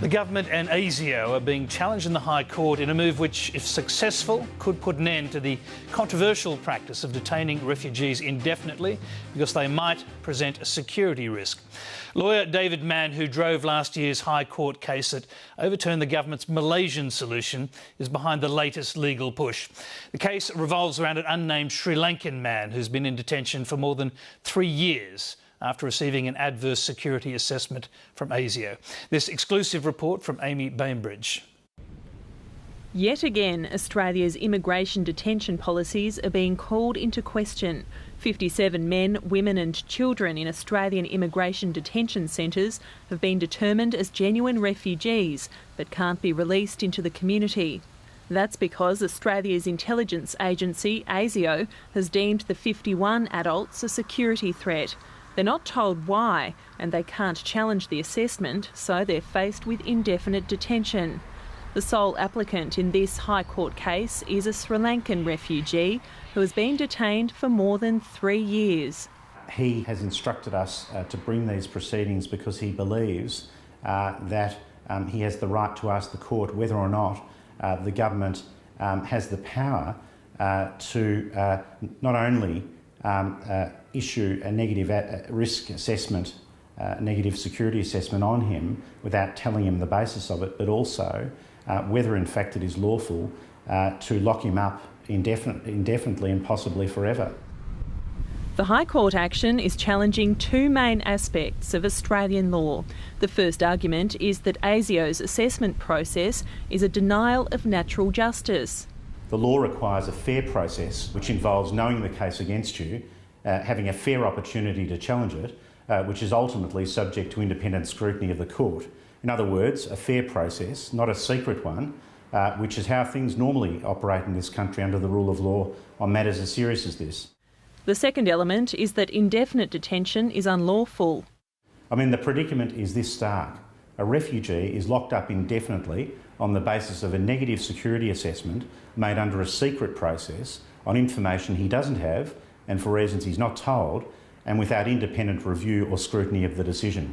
The Government and ASIO are being challenged in the High Court in a move which, if successful, could put an end to the controversial practice of detaining refugees indefinitely because they might present a security risk. Lawyer David Mann, who drove last year's High Court case that overturned the government's Malaysian solution, is behind the latest legal push. The case revolves around an unnamed Sri Lankan man who's been in detention for more than 3 years after receiving an adverse security assessment from ASIO. This exclusive report from Amy Bainbridge. Yet again, Australia's immigration detention policies are being called into question. 57 men, women and children in Australian immigration detention centres have been determined as genuine refugees but can't be released into the community. That's because Australia's intelligence agency, ASIO, has deemed the 51 adults a security threat. They're not told why, and they can't challenge the assessment, so they're faced with indefinite detention. The sole applicant in this High Court case is a Sri Lankan refugee who has been detained for more than 3 years. He has instructed us to bring these proceedings because he believes that he has the right to ask the court whether or not the government has the power to not only issue a negative risk assessment, negative security assessment on him without telling him the basis of it, but also whether in fact it is lawful to lock him up indefinitely and possibly forever. The High Court action is challenging two main aspects of Australian law. The first argument is that ASIO's assessment process is a denial of natural justice. The law requires a fair process, which involves knowing the case against you, having a fair opportunity to challenge it, which is ultimately subject to independent scrutiny of the court. In other words, a fair process, not a secret one, which is how things normally operate in this country under the rule of law on matters as serious as this. The second element is that indefinite detention is unlawful. I mean, the predicament is this stark. A refugee is locked up indefinitely on the basis of a negative security assessment made under a secret process on information he doesn't have and for reasons he's not told, and without independent review or scrutiny of the decision.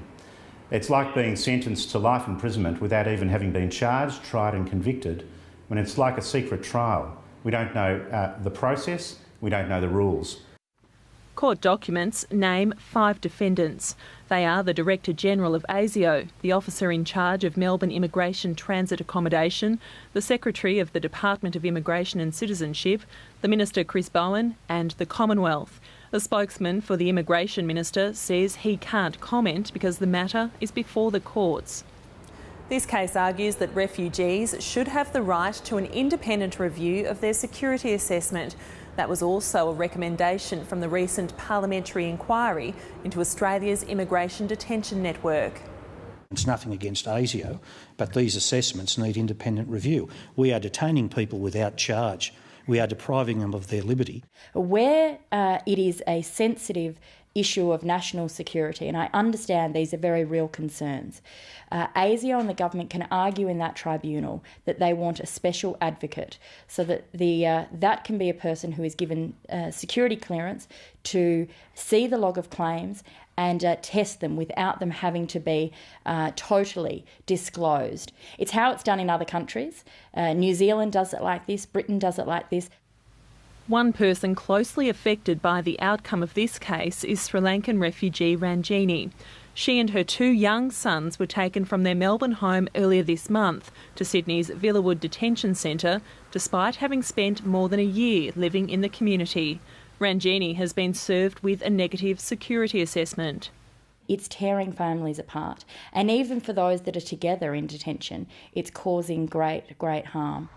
It's like being sentenced to life imprisonment without even having been charged, tried and convicted, when it's like a secret trial. We don't know the process, we don't know the rules. Court documents name 5 defendants. They are the Director-General of ASIO, the Officer in charge of Melbourne Immigration Transit Accommodation, the Secretary of the Department of Immigration and Citizenship, the Minister Chris Bowen and the Commonwealth. A spokesman for the Immigration Minister says he can't comment because the matter is before the courts. This case argues that refugees should have the right to an independent review of their security assessment. That was also a recommendation from the recent parliamentary inquiry into Australia's immigration detention network. It's nothing against ASIO, but these assessments need independent review. We are detaining people without charge. We are depriving them of their liberty. Where it is a sensitive issue of national security, and I understand these are very real concerns, ASIO and the government can argue in that tribunal that they want a special advocate so that that can be a person who is given security clearance to see the log of claims and test them without them having to be totally disclosed. It's how it's done in other countries. New Zealand does it like this, Britain does it like this. One person closely affected by the outcome of this case is Sri Lankan refugee Ranjini. She and her 2 young sons were taken from their Melbourne home earlier this month to Sydney's Villawood Detention Centre, despite having spent more than a year living in the community. Ranjini has been served with a negative security assessment. It's tearing families apart, and even for those that are together in detention, it's causing great harm.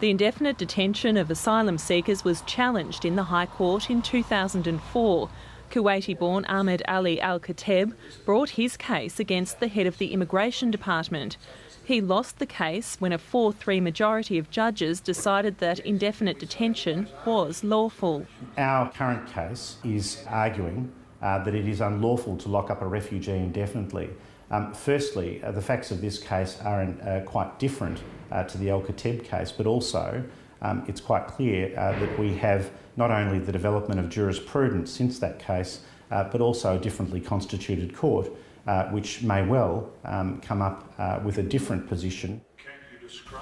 The indefinite detention of asylum seekers was challenged in the High Court in 2004. Kuwaiti-born Ahmed Ali Al-Kateb brought his case against the head of the Immigration Department. He lost the case when a 4-3 majority of judges decided that indefinite detention was lawful. Our current case is arguing that it is unlawful to lock up a refugee indefinitely. Firstly, the facts of this case are quite different to the Al-Kateb case, but also it's quite clear that we have not only the development of jurisprudence since that case, but also a differently constituted court which may well come up with a different position.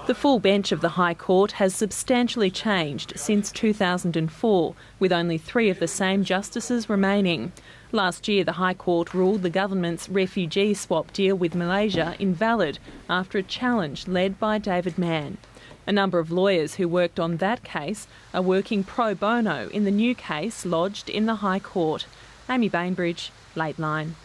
The full bench of the High Court has substantially changed since 2004, with only 3 of the same justices remaining. Last year, the High Court ruled the government's refugee swap deal with Malaysia invalid after a challenge led by David Mann. A number of lawyers who worked on that case are working pro bono in the new case lodged in the High Court. Amy Bainbridge, Late Line.